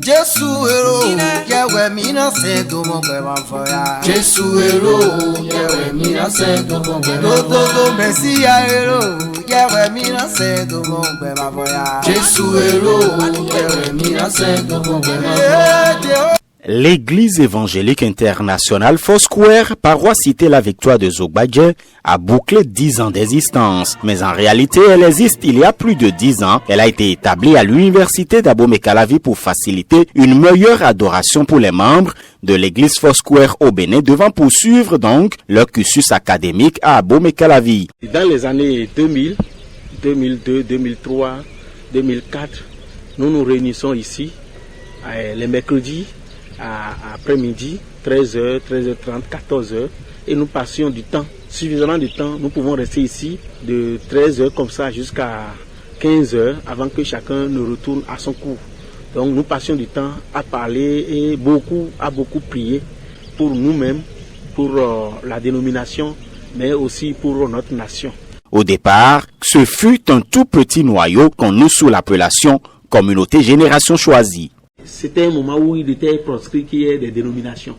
Jesu ero, yewe mina se do mo pe ma foya. Jesu ero, yewe mina se do mo pe ma foya. Do Messia ero, yewe mina se do mo pe ma foya. Jesu ero, yewe mina se do mo pe ma foya. L'église évangélique internationale Foursquare, paroisse citée la Victoire de Zogbadje, a bouclé 10 ans d'existence. Mais en réalité, elle existe il y a plus de 10 ans. Elle a été établie à l'université d'Abomey-Calavi pour faciliter une meilleure adoration pour les membres de l'église Foursquare au Bénin, devant poursuivre donc leur cursus académique à Abomey-Calavi. Dans les années 2000, 2002, 2003, 2004, nous nous réunissons ici les mercredis après-midi, 13h, 13h30, 14h, et nous passions du temps, suffisamment de temps. Nous pouvons rester ici de 13h comme ça jusqu'à 15h avant que chacun ne retourne à son cours. Donc nous passions du temps à parler et à beaucoup prier pour nous-mêmes, pour la dénomination, mais aussi pour notre nation. Au départ, ce fut un tout petit noyau qu'on nomme sous l'appellation Communauté Génération Choisie. C'était un moment où il était proscrit qu'il y ait des dénominations.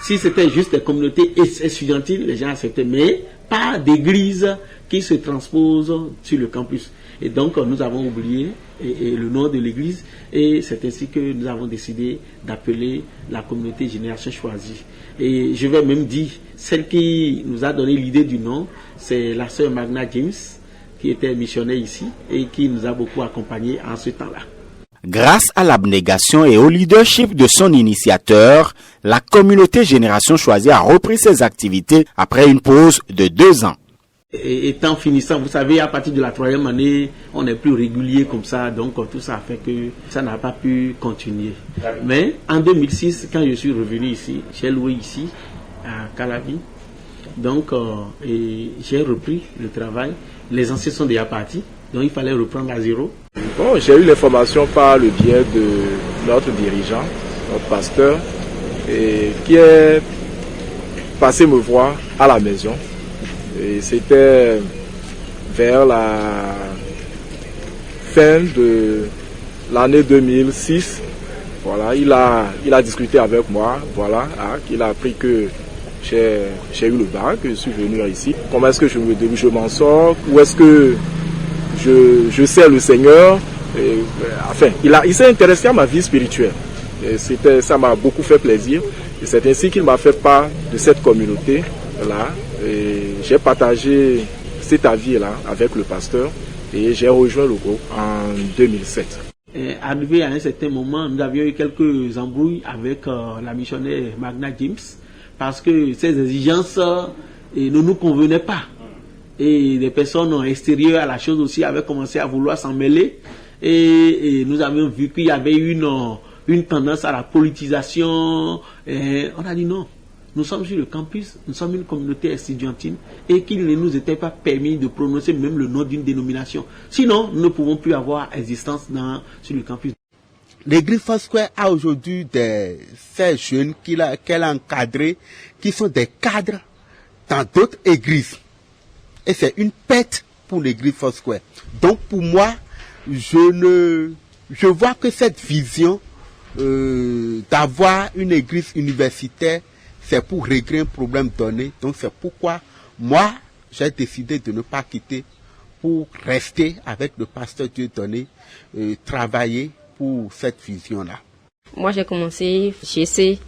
Si c'était juste des communautés estudiantiles, les gens acceptaient, mais pas d'église qui se transpose sur le campus. Et donc nous avons oublié le nom de l'église, et c'est ainsi que nous avons décidé d'appeler la communauté Génération Choisie. Et je vais même dire, celle qui nous a donné l'idée du nom, c'est la sœur Magna James, qui était missionnaire ici et qui nous a beaucoup accompagnés en ce temps-là. Grâce à l'abnégation et au leadership de son initiateur, la communauté Génération Choisie a repris ses activités après une pause de 2 ans. Et étant finissant, vous savez, à partir de la 3e année, on est plus régulier comme ça, donc tout ça a fait que ça n'a pas pu continuer. Mais en 2006, quand je suis revenu ici, j'ai loué ici, à Calavi, donc j'ai repris le travail. Les anciens sont déjà partis, donc il fallait reprendre à zéro. Bon, j'ai eu l'information par le biais de notre dirigeant, notre pasteur, qui est passé me voir à la maison. Et c'était vers la fin de l'année 2006. Voilà, il a discuté avec moi. Voilà, il a appris que j'ai eu le bac, que je suis venu ici. Comment est-ce que je m'en sors? Où est-ce que je sers le Seigneur? Enfin, il s'est intéressé à ma vie spirituelle. Et ça m'a beaucoup fait plaisir. Et c'est ainsi qu'il m'a fait part de cette communauté-là. Et j'ai partagé cet avis-là avec le pasteur et j'ai rejoint le groupe en 2007. Arrivé à un certain moment, nous avions eu quelques embrouilles avec la missionnaire Magna James parce que ses exigences ne nous convenaient pas. Et des personnes extérieures à la chose aussi avaient commencé à vouloir s'en mêler. Et nous avions vu qu'il y avait une tendance à la politisation. Et on a dit non. Nous sommes sur le campus, nous sommes une communauté estudiantine et qu'il ne nous était pas permis de prononcer même le nom d'une dénomination. Sinon, nous ne pouvons plus avoir existence sur le campus. L'église Foursquare a aujourd'hui ces jeunes qu'elle a encadrés, qui sont des cadres dans d'autres églises. Et c'est une perte pour l'église Foursquare. Donc pour moi, je vois que cette vision d'avoir une église universitaire, c'est pour régler un problème donné. Donc c'est pourquoi moi, j'ai décidé de ne pas quitter pour rester avec le pasteur Dieudonné, travailler pour cette vision-là. Moi, j'ai commencé GC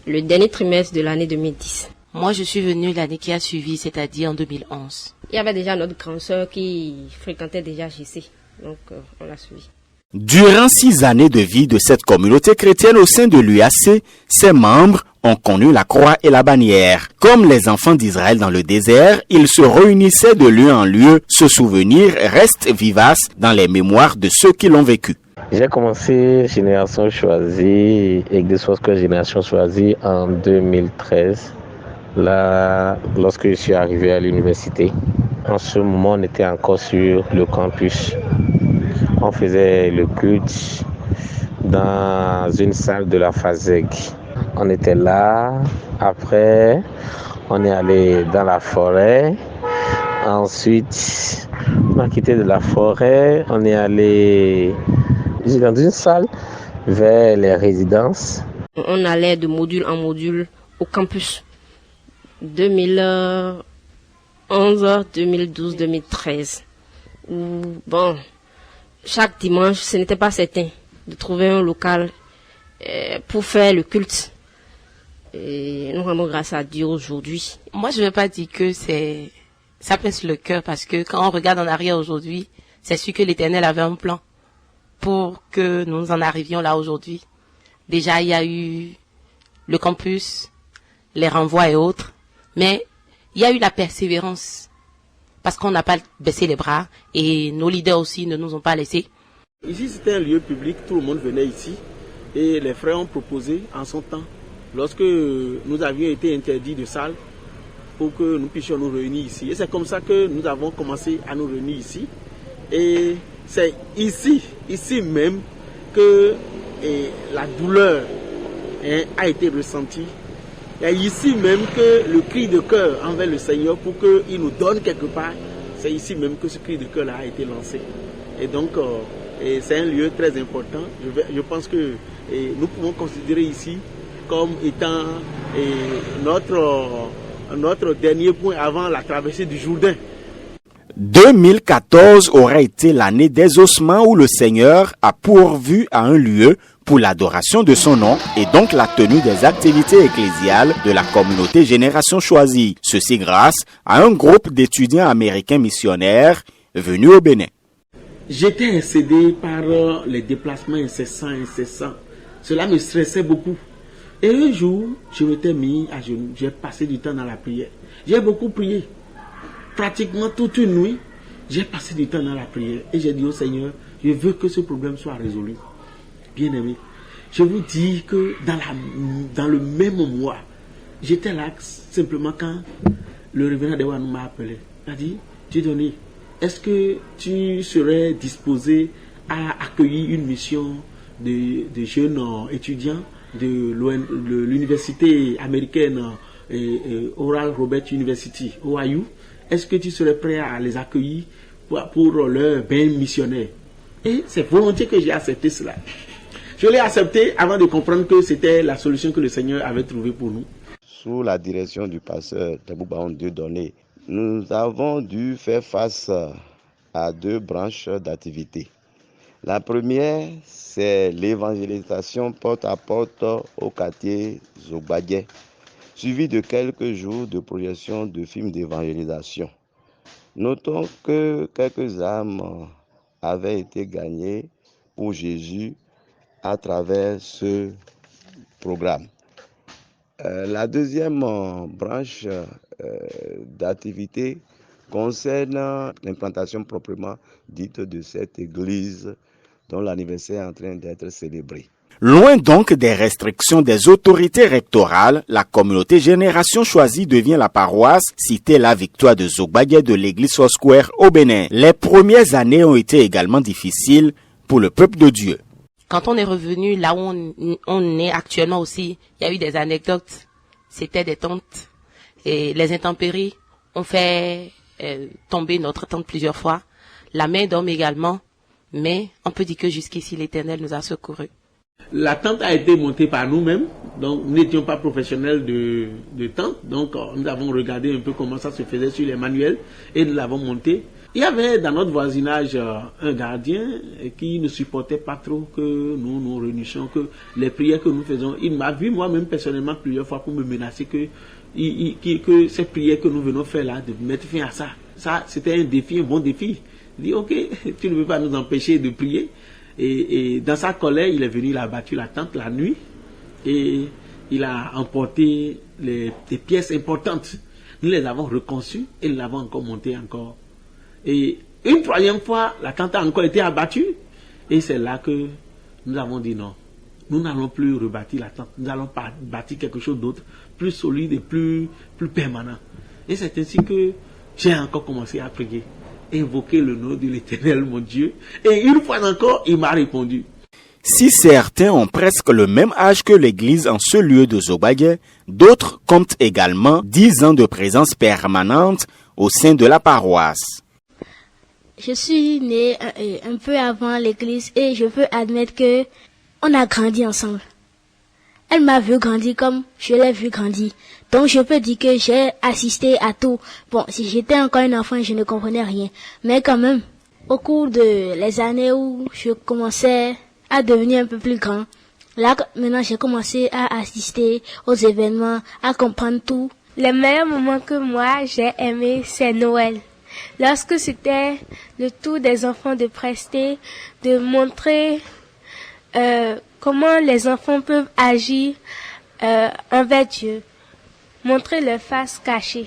le dernier trimestre de l'année 2010. Moi, je suis venue l'année qui a suivi, c'est-à-dire en 2011. Il y avait déjà notre grande sœur qui fréquentait déjà GC, donc on l'a suivi. Durant 6 années de vie de cette communauté chrétienne au sein de l'UAC, ses membres ont connu la croix et la bannière. Comme les enfants d'Israël dans le désert, ils se réunissaient de lieu en lieu. Ce souvenir reste vivace dans les mémoires de ceux qui l'ont vécu. J'ai commencé Génération Choisie, Église Foursquare Génération Choisie en 2013. Là, lorsque je suis arrivé à l'université, en ce moment, on était encore sur le campus. On faisait le culte dans une salle de la FASEG. On était là. Après, on est allé dans la forêt. Ensuite, on a quitté de la forêt. On est allé dans une salle vers les résidences. On allait de module en module au campus. 2011, 2012, 2013. Bon, chaque dimanche, ce n'était pas certain de trouver un local pour faire le culte. Et nous rendons grâce à Dieu aujourd'hui. Moi, je ne vais pas dire que ça pince le cœur, parce que quand on regarde en arrière aujourd'hui, c'est sûr que l'Éternel avait un plan pour que nous en arrivions là aujourd'hui. Déjà, il y a eu le campus, les renvois et autres, mais il y a eu la persévérance, parce qu'on n'a pas baissé les bras et nos leaders aussi ne nous ont pas laissés. Ici, c'était un lieu public, tout le monde venait ici et les frères ont proposé en son temps, lorsque nous avions été interdits de salle, pour que nous puissions nous réunir ici. Et c'est comme ça que nous avons commencé à nous réunir ici. Et c'est ici même que la douleur a été ressentie. Et ici même que le cri de cœur envers le Seigneur pour qu'il nous donne quelque part, c'est ici même que ce cri de cœur-là a été lancé. Et donc, c'est un lieu très important. Je pense que nous pouvons considérer ici comme étant notre dernier point avant la traversée du Jourdain. 2014 aurait été l'année des ossements où le Seigneur a pourvu à un lieu pour l'adoration de son nom et donc la tenue des activités ecclésiales de la communauté Génération Choisie. Ceci grâce à un groupe d'étudiants américains missionnaires venus au Bénin. J'étais excédé par les déplacements incessants. Cela me stressait beaucoup. Et un jour, je m'étais mis à genoux. J'ai passé du temps dans la prière. J'ai beaucoup prié. Pratiquement toute une nuit, j'ai passé du temps dans la prière. Et j'ai dit au Seigneur, je veux que ce problème soit résolu. Bien-aimé, je vous dis que dans le même mois, j'étais là simplement quand le révérend Dewan m'a appelé. Il a dit, Dieudonné, est-ce que tu serais disposé à accueillir une mission de jeunes étudiants de l'université américaine Oral Roberts University, OIU? Est-ce que tu serais prêt à les accueillir pour leur bain missionnaire? Et c'est volontiers que j'ai accepté cela. Je l'ai accepté avant de comprendre que c'était la solution que le Seigneur avait trouvée pour nous. Sous la direction du pasteur Taboubaon Dieudonné, nous avons dû faire face à deux branches d'activité. La première, c'est l'évangélisation porte à porte au quartier Zogbadje, suivi de quelques jours de projection de films d'évangélisation. Notons que quelques âmes avaient été gagnées pour Jésus à travers ce programme. La deuxième branche d'activité concerne l'implantation proprement dite de cette église dont l'anniversaire est en train d'être célébré. Loin donc des restrictions des autorités rectorales, la communauté Génération Choisie devient la paroisse Cité la Victoire de Zogbadje de l'église Foursquare au Bénin. Les premières années ont été également difficiles pour le peuple de Dieu. Quand on est revenu là où on est actuellement aussi, il y a eu des anecdotes. C'était des tentes et les intempéries ont fait tomber notre tente plusieurs fois. La main d'homme également, mais on peut dire que jusqu'ici l'Éternel nous a secourus. La tente a été montée par nous-mêmes, donc nous n'étions pas professionnels de tente, donc nous avons regardé un peu comment ça se faisait sur les manuels et nous l'avons montée. Il y avait dans notre voisinage un gardien qui ne supportait pas trop que nous nous réunissions, que les prières que nous faisons. Il m'a vu moi-même personnellement plusieurs fois pour me menacer que ces prières que nous venons faire là, de mettre fin à ça. Ça, c'était un défi, un bon défi. Il dit, ok, tu ne veux pas nous empêcher de prier. Et dans sa colère, il est venu, il a battu la tente la nuit et il a emporté des pièces importantes. Nous les avons reconçues et nous l'avons encore montées encore. Et une troisième fois, la tente a encore été abattue. Et c'est là que nous avons dit non. Nous n'allons plus rebâtir la tente. Nous allons bâtir quelque chose d'autre, plus solide et plus permanent. Et c'est ainsi que j'ai encore commencé à prier, invoquer le nom de l'Éternel, mon Dieu. Et une fois encore, il m'a répondu. Si certains ont presque le même âge que l'église en ce lieu de Zogbadje, d'autres comptent également 10 ans de présence permanente au sein de la paroisse. Je suis né un peu avant l'église et je peux admettre que on a grandi ensemble. Elle m'a vu grandir comme je l'ai vu grandir. Donc je peux dire que j'ai assisté à tout. Bon, si j'étais encore un enfant, je ne comprenais rien. Mais quand même, au cours de les années où je commençais à devenir un peu plus grand, là maintenant j'ai commencé à assister aux événements, à comprendre tout. Le meilleur moment que moi j'ai aimé, c'est Noël. Lorsque c'était le tour des enfants de prester, de montrer comment les enfants peuvent agir envers Dieu, montrer leur face cachée.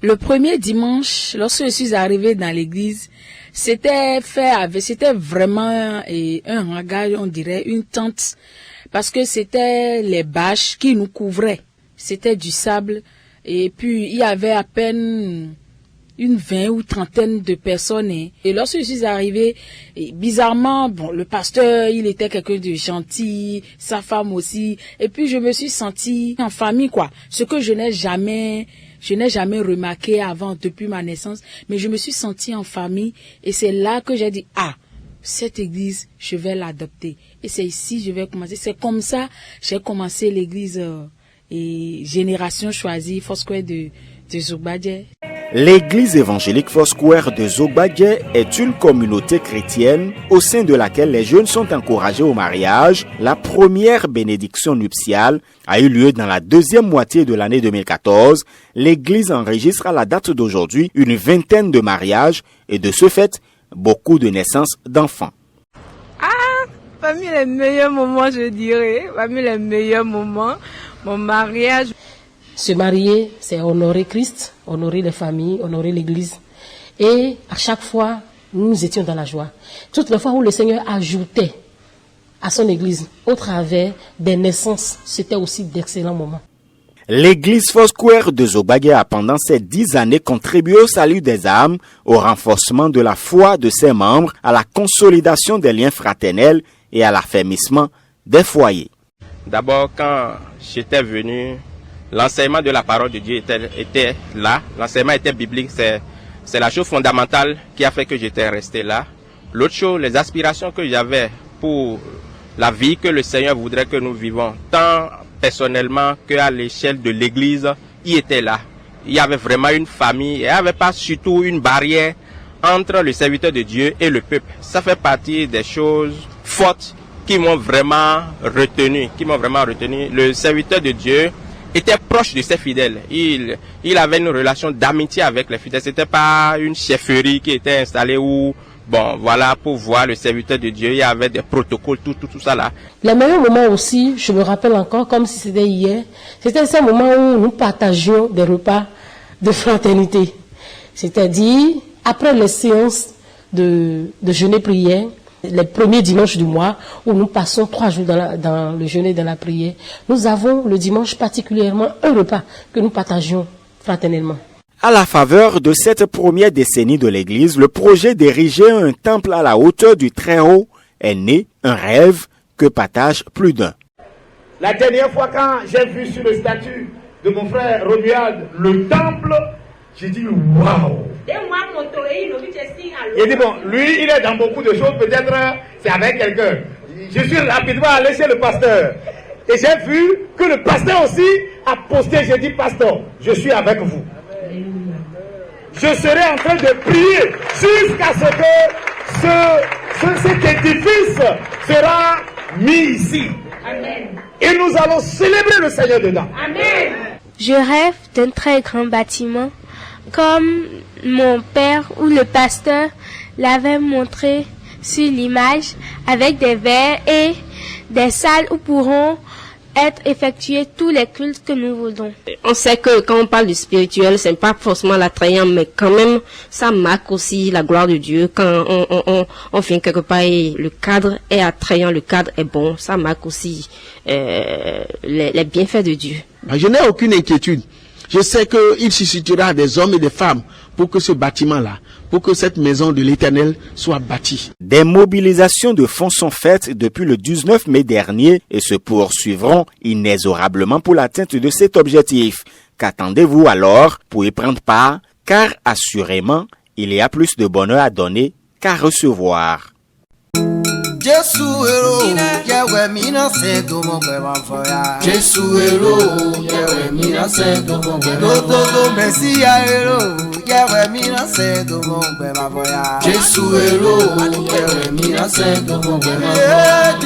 Le premier dimanche, lorsque je suis arrivée dans l'église, c'était vraiment un hangar, on dirait une tente, parce que c'était les bâches qui nous couvraient. C'était du sable et puis il y avait à peine une 20 ou 30 de personnes. Et lorsque je suis arrivée, bizarrement, le pasteur, il était quelqu'un de gentil, sa femme aussi. Et puis je me suis sentie en famille, quoi. Ce que je n'ai jamais remarqué avant, depuis ma naissance. Mais je me suis sentie en famille et c'est là que j'ai dit, cette église, je vais l'adopter. Et c'est ici que je vais commencer. C'est comme ça, j'ai commencé l'église Génération Choisie, Foursquare de Zogbadje. L'église évangélique Foursquare de Zogbadje est une communauté chrétienne au sein de laquelle les jeunes sont encouragés au mariage. La première bénédiction nuptiale a eu lieu dans la deuxième moitié de l'année 2014. L'église enregistre à la date d'aujourd'hui une 20aine de mariages et de ce fait, beaucoup de naissances d'enfants. Parmi les meilleurs moments, je dirais, mon mariage. Se marier, c'est honorer Christ, honorer les familles, honorer l'église. Et à chaque fois, nous étions dans la joie. Toutes les fois où le Seigneur ajoutait à son église, au travers des naissances, c'était aussi d'excellents moments. L'église Foursquare de Zogbadje a pendant ces 10 années contribué au salut des âmes, au renforcement de la foi de ses membres, à la consolidation des liens fraternels et à l'affermissement des foyers. D'abord, quand j'étais venu, l'enseignement de la parole de Dieu était là. L'enseignement était biblique. C'est la chose fondamentale qui a fait que j'étais resté là. L'autre chose, les aspirations que j'avais pour la vie que le Seigneur voudrait que nous vivons, tant personnellement qu'à l'échelle de l'église, il était là. Il y avait vraiment une famille. Il n'y avait pas surtout une barrière entre le serviteur de Dieu et le peuple. Ça fait partie des choses fortes qui m'ont vraiment retenu. Le serviteur de Dieu était proche de ses fidèles. Il avait une relation d'amitié avec les fidèles. C'était pas une chefferie qui était installée où, pour voir le serviteur de Dieu, il y avait des protocoles, tout ça là. Les meilleurs moments aussi, je me rappelle encore comme si c'était hier, c'était ces moments où nous partagions des repas de fraternité. C'est-à-dire, après les séances de jeûner-prière, les premiers dimanches du mois, où nous passons 3 jours dans le jeûne et dans la prière, nous avons le dimanche particulièrement un repas que nous partageons fraternellement. À la faveur de cette première décennie de l'Église, le projet d'ériger un temple à la hauteur du Très-Haut est né, un rêve que partagent plus d'un. La dernière fois quand j'ai vu sur le statut de mon frère Romuald le temple, j'ai dit waouh. Il dit lui il est dans beaucoup de choses, peut-être c'est avec quelqu'un. Je suis rapidement allé chez le pasteur et j'ai vu que le pasteur aussi a posté, j'ai dit pasteur, je suis avec vous. Je serai en train de prier jusqu'à ce que cet édifice sera mis ici. Amen. Et nous allons célébrer le Seigneur dedans. Amen. Je rêve d'un très grand bâtiment comme mon père ou le pasteur l'avait montré sur l'image, avec des verres et des salles où pourront être effectués tous les cultes que nous voulons. On sait que quand on parle du spirituel, c'est pas forcément l'attrayant, mais quand même, ça marque aussi la gloire de Dieu. Quand on vient quelque part et le cadre est attrayant, le cadre est bon, ça marque aussi les bienfaits de Dieu. Je n'ai aucune inquiétude. Je sais qu'il suscitera des hommes et des femmes pour que ce bâtiment-là, pour que cette maison de l'Éternel soit bâtie. Des mobilisations de fonds sont faites depuis le 19 mai dernier et se poursuivront inexorablement pour l'atteinte de cet objectif. Qu'attendez-vous alors pour y prendre part? Car assurément, il y a plus de bonheur à donner qu'à recevoir. Jesu ero yewe mina se do mo pe ma foya. Jesu ero yewe mina se do mo pe ma foya. Do Mesia ero yewe mina se do mo pe ma foya. Jesu ero yewe mina se do mo pe ma foya.